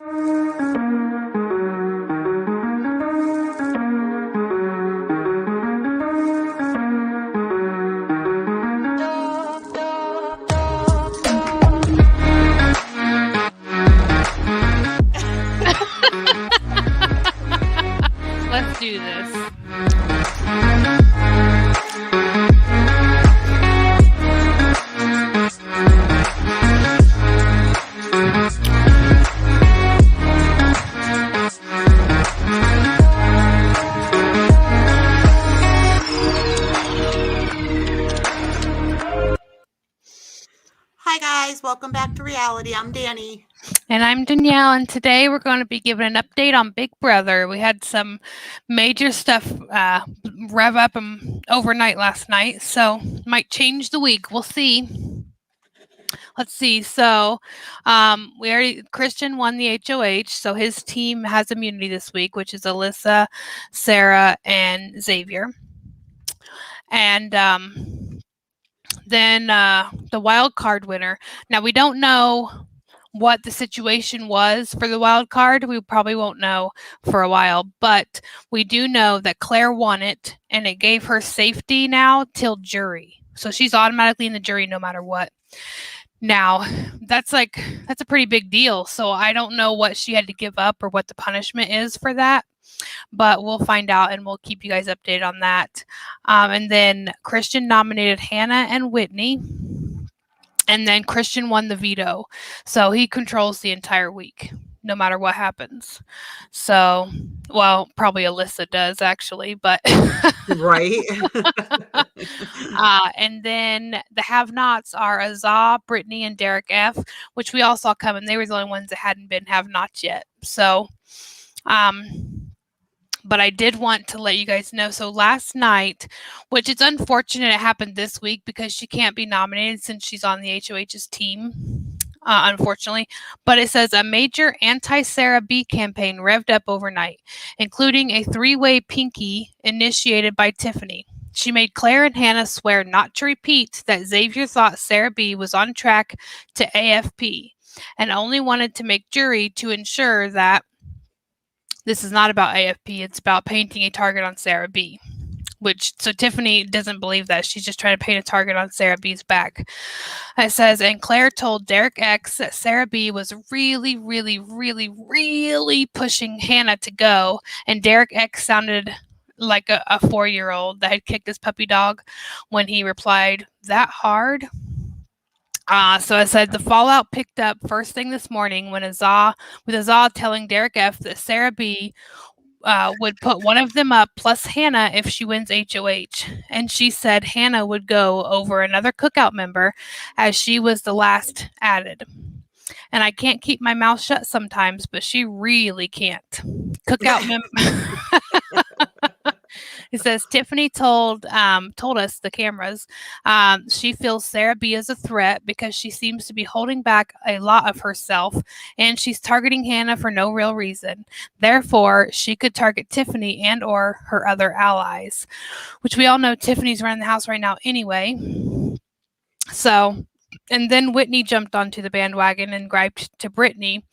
Let's do this. Hi guys, welcome back to Reality. I'm Danny. And I'm Danielle, and today we're going to be giving an update on Big Brother. We had some major stuff rev up overnight last night, so might change the week. We'll see. Let's see. So Christian won the HOH, so his team has immunity this week, which is Alyssa, Sarah, and Xavier. And then the wild card winner. Now, we don't know what the situation was for the wild card. We probably won't know for a while, but we do know that Claire won it, and it gave her safety now till jury. So she's automatically in the jury no matter what. Now, that's a pretty big deal. So I don't know what she had to give up or what the punishment is for that, but we'll find out and we'll keep you guys updated on that. And then Christian nominated Hannah and Whitney. And then Christian won the veto. So he controls the entire week, no matter what happens. So, well, probably Alyssa does actually, but. Right. And then the have-nots are Azah, Brittany, and Derek F., which we all saw coming. They were the only ones that hadn't been have-nots yet. So, but I did want to let you guys know. So last night, which it's unfortunate it happened this week because she can't be nominated since she's on the HOH's team, unfortunately. But it says a major anti-Sarah B campaign revved up overnight, including a three-way pinky initiated by Tiffany. She made Claire and Hannah swear not to repeat that Xavier thought Sarah B was on track to AFP and only wanted to make jury to ensure that this is not about AFP, it's about painting a target on Sarah B. So Tiffany doesn't believe that. She's just trying to paint a target on Sarah B's back. It says, and Claire told Derek X that Sarah B was really, really, really, really pushing Hannah to go. And Derek X sounded like a 4-year-old that had kicked his puppy dog when he replied, "That hard?" So I said the fallout picked up first thing this morning with Azah telling Derek F that Sarah B would put one of them up plus Hannah if she wins HOH. And she said Hannah would go over another cookout member as she was the last added. And I can't keep my mouth shut sometimes, but she really can't. Cookout member. It says Tiffany told us, the cameras, she feels Sarah B is a threat because she seems to be holding back a lot of herself, and she's targeting Hannah for no real reason. Therefore, she could target Tiffany and or her other allies, which we all know Tiffany's running the house right now anyway. So, and then Whitney jumped onto the bandwagon and griped to Brittany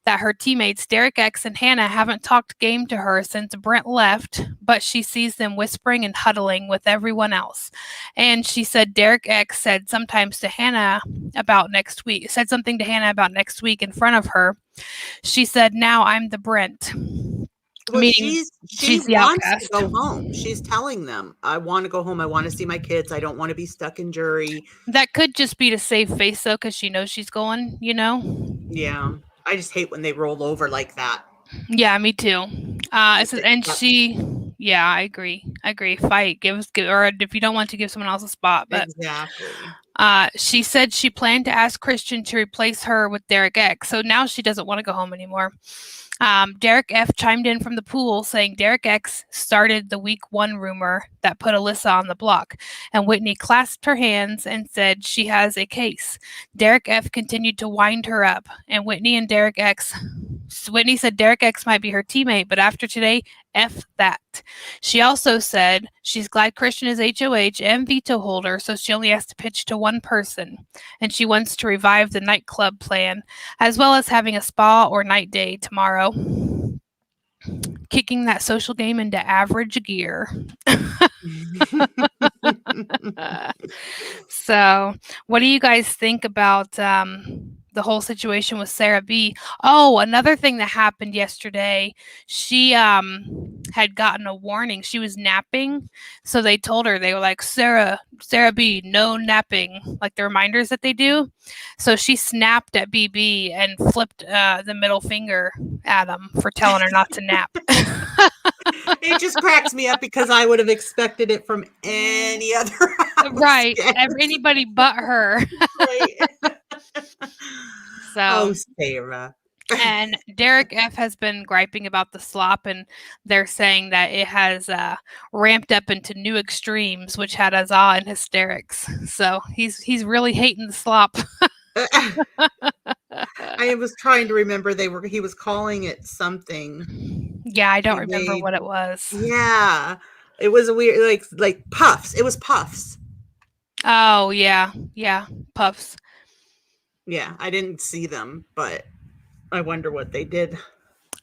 that her teammates Derek X and Hannah haven't talked game to her since Brent left, but she sees them whispering and huddling with everyone else. And she said Derek X said something to Hannah about next week in front of her. She said, "Now I'm the Brent." Well, meaning she the wants outcast. to go home. She's telling them, I want to go home. I want to see my kids. I don't want to be stuck in jury. That could just be to save face, though, because she knows she's going, you know? Yeah. I just hate when they roll over like that. Yeah, me too. I agree. Fight. Or if you don't want to give someone else a spot. But exactly. She said she planned to ask Christian to replace her with Derek X. So now she doesn't want to go home anymore. Derek F chimed in from the pool saying Derek X started the week 1 rumor that put Alyssa on the block, and Whitney clasped her hands and said she has a case. Derek F continued to wind her up, and Whitney and Derek X Whitney said Derek X might be her teammate, but after today, F that. She also said she's glad Christian is HOH and veto holder, so she only has to pitch to one person. And she wants to revive the nightclub plan, as well as having a spa or night day tomorrow. Kicking that social game into average gear. So, what do you guys think about the whole situation with Sarah B? Oh, another thing that happened yesterday, she had gotten a warning. She was napping, so they told her, they were like, Sarah B, no napping, like the reminders that they do. So she snapped at BB and flipped the middle finger at him for telling her not to nap. It just cracks me up because I would have expected it from any other house Right, guest. anybody but her. Right. So, Oh, Sarah. and Derek F has been griping about the slop, and they're saying that it has ramped up into new extremes, which had us all in hysterics. So he's really hating the slop. I was trying to remember he was calling it something. Yeah, I don't remember what it was. Yeah. It was a weird like puffs. It was puffs. Oh, yeah. Yeah, puffs. Yeah, I didn't see them, but I wonder what they did.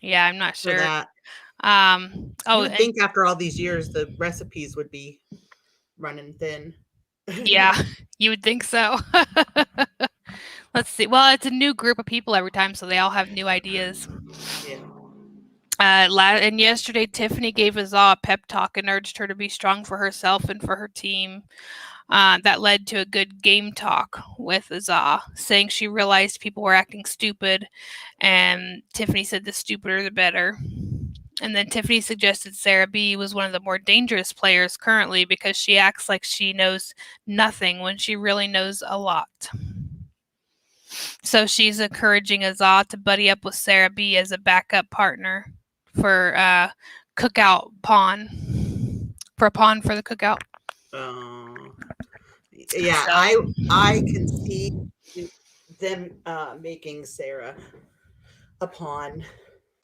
Yeah, I'm not for sure. that. Oh, You would think after all these years the recipes would be running thin. Yeah, you would think so. Let's see. Well, it's a new group of people every time, so they all have new ideas. Yeah. And yesterday, Tiffany gave Azah a pep talk and urged her to be strong for herself and for her team. That led to a good game talk with Azah, saying she realized people were acting stupid, and Tiffany said the stupider the better. And then Tiffany suggested Sarah B was one of the more dangerous players currently because she acts like she knows nothing when she really knows a lot. So she's encouraging Azah to buddy up with Sarah B as a backup partner for cookout pawn. For a pawn for the cookout. Yeah, So. I can see them making Sarah a pawn.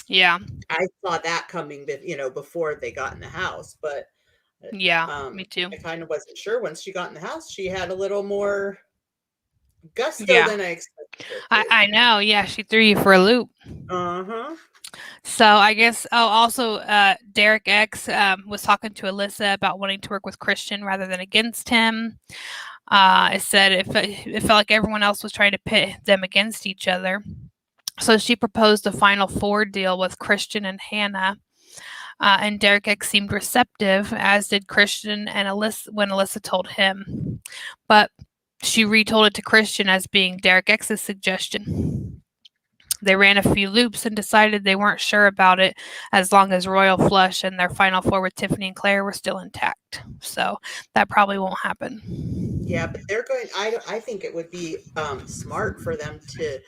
Yeah. I saw that coming, before they got in the house, but Yeah, me too. I kind of wasn't sure. Once she got in the house, she had a little more gusto than I expected. I know. Yeah, she threw you for a loop. Uh-huh. So I guess, also Derek X was talking to Alyssa about wanting to work with Christian rather than against him. It said it felt like everyone else was trying to pit them against each other. So she proposed a Final Four deal with Christian and Hannah. And Derek X seemed receptive, as did Christian and Alyssa when Alyssa told him. But she retold it to Christian as being Derek X's suggestion. They ran a few loops and decided they weren't sure about it as long as Royal Flush and their Final Four with Tiffany and Claire were still intact. So that probably won't happen. Yeah, but they're going. I think it would be smart for them to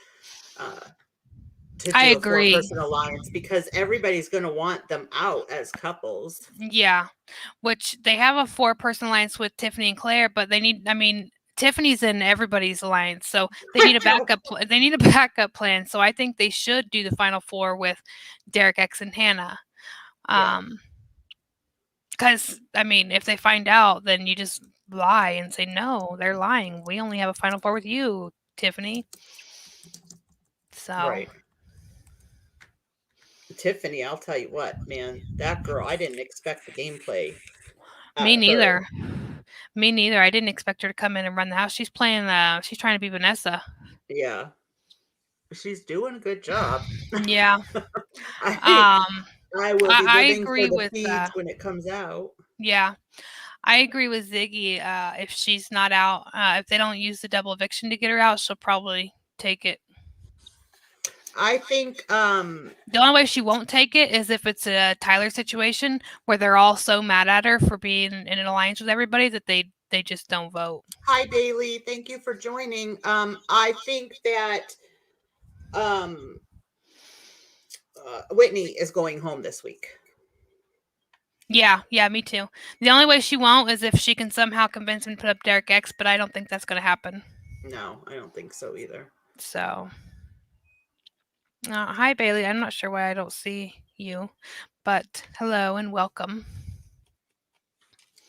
do a four-person alliance because everybody's going to want them out as couples. Yeah, which they have a 4-person alliance with Tiffany and Claire, but they need. I mean, Tiffany's in everybody's alliance, so they need a backup. They need a backup plan. So I think they should do the Final Four with Derek X and Hannah. Because I mean, if they find out, then you just lie and say no, they're lying. We only have a Final Four with you, Tiffany. So. Right. Tiffany, I'll tell you what, man, that girl, I didn't expect the gameplay. Me neither. Me neither. I didn't expect her to come in and run the house. She's playing, she's trying to be Vanessa. Yeah. She's doing a good job. Yeah. I will be I living agree for the with feeds when it comes out. Yeah. I agree with Ziggy. If she's not out, if they don't use the double eviction to get her out, she'll probably take it. I think the only way she won't take it is if it's a Tyler situation where they're all so mad at her for being in an alliance with everybody that they just don't vote. Hi, Bailey. Thank you for joining. I think that Whitney is going home this week. Yeah, me too. The only way she won't is if she can somehow convince him to put up Derek X, but I don't think that's going to happen. No, I don't think so either. So, Hi, Bailey. I'm not sure why I don't see you, but hello and welcome.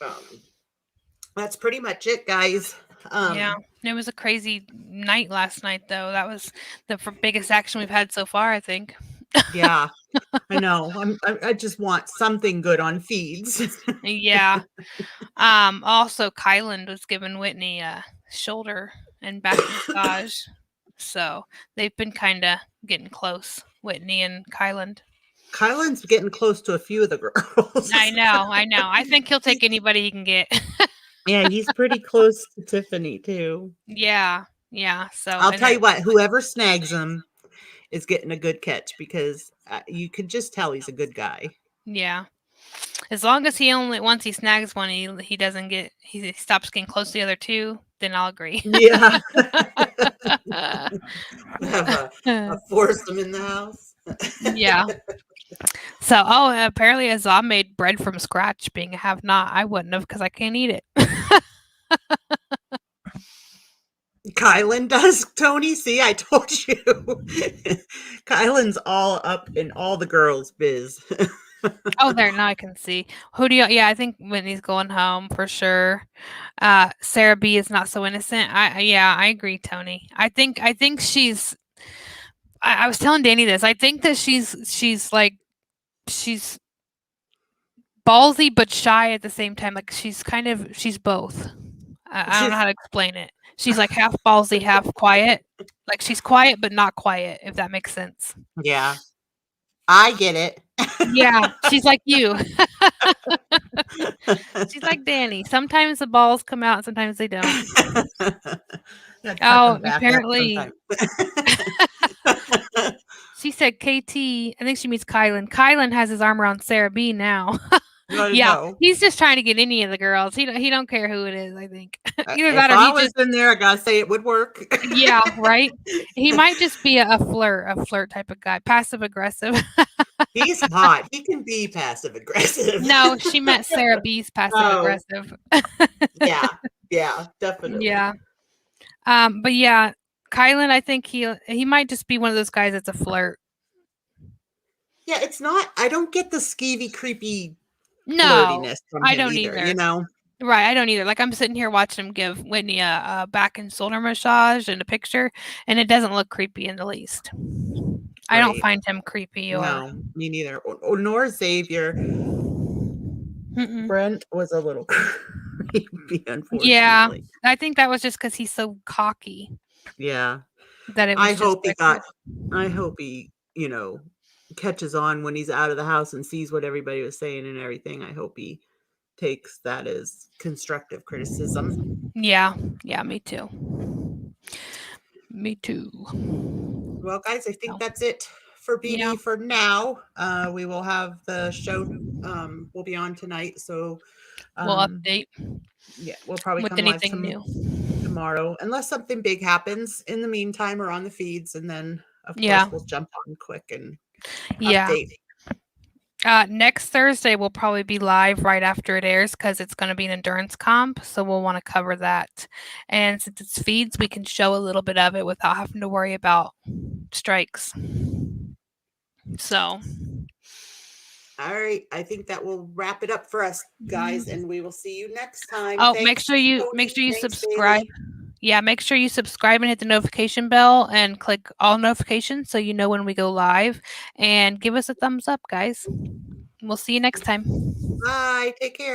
Um, that's pretty much it, guys. Yeah, it was a crazy night last night, though. That was the biggest action we've had so far, I think. Yeah, I know. I just want something good on feeds. Yeah. Also, Kylan was giving Whitney a shoulder and back massage, so they've been kind of getting close, Whitney and Kylan. Kylan's getting close to a few of the girls. I know. I think he'll take anybody he can get. Yeah, he's pretty close to Tiffany too. Yeah, yeah. So, I'll and tell you what, whoever snags him is getting a good catch because you can just tell he's a good guy. yeah. As long as he only once he snags one, he doesn't get he stops getting close to the other two, then I'll agree. Yeah. Have a foursome in the house. Yeah. So, apparently Azam made bread from scratch. Being a have not, I wouldn't have because I can't eat it. Kylan does, Tony. See, I told you. Kylan's all up in all the girls' biz. Oh, there now I can see. Who do you? Yeah, I think Whitney's going home for sure. Sarah B is not so innocent. I agree, Tony. I think she's. I was telling Danny this. I think that she's like she's ballsy but shy at the same time. Like she's both. I don't know how to explain it. She's like half ballsy, half quiet. Like she's quiet but not quiet, if that makes sense. Yeah, I get it. Yeah, she's like you. She's like Danny. Sometimes the balls come out, and sometimes they don't. Oh, apparently. She said KT. I think she means Kylan. Kylan has his arm around Sarah B now. Yeah, he's just trying to get any of the girls. He don't care who it is, I think. Either if that or I he was just in there, I gotta say it would work. Yeah, right? He might just be a flirt type of guy, passive aggressive. He's hot. He can be passive aggressive. No, she meant Sarah B's passive aggressive. Yeah, definitely. Yeah. But yeah, Kylan, I think he might just be one of those guys that's a flirt. Yeah, it's not. I don't get the skeevy, creepy flirtiness from him either. You know, right? I don't either. Like I'm sitting here watching him give Whitney a back and shoulder massage and a picture, and it doesn't look creepy in the least. Right. I don't find him creepy. Or no, me neither. Nor Xavier. Mm-mm. Brent was a little creepy, unfortunately. Yeah, I think that was just because he's so cocky. Yeah, that it was. I hope he, catches on when he's out of the house and sees what everybody was saying and everything. I hope he takes that as constructive criticism. Yeah, me too. Me too. Well, guys, I think that's it for BD for now. We will have the show. We'll be on tonight, so we'll update. Yeah, we'll probably with come anything live new tomorrow, unless something big happens in the meantime or on the feeds, and then of course we'll jump on quick and update. Next Thursday we'll probably be live right after it airs because it's going to be an endurance comp, so we'll want to cover that. And since it's feeds, we can show a little bit of it without having to worry about strikes. So, all right, I think that will wrap it up for us, guys, and we will see you next time. Oh, make sure you subscribe. Bailey. Yeah, make sure you subscribe and hit the notification bell and click all notifications so you know when we go live. And give us a thumbs up, guys. We'll see you next time. Bye. Take care.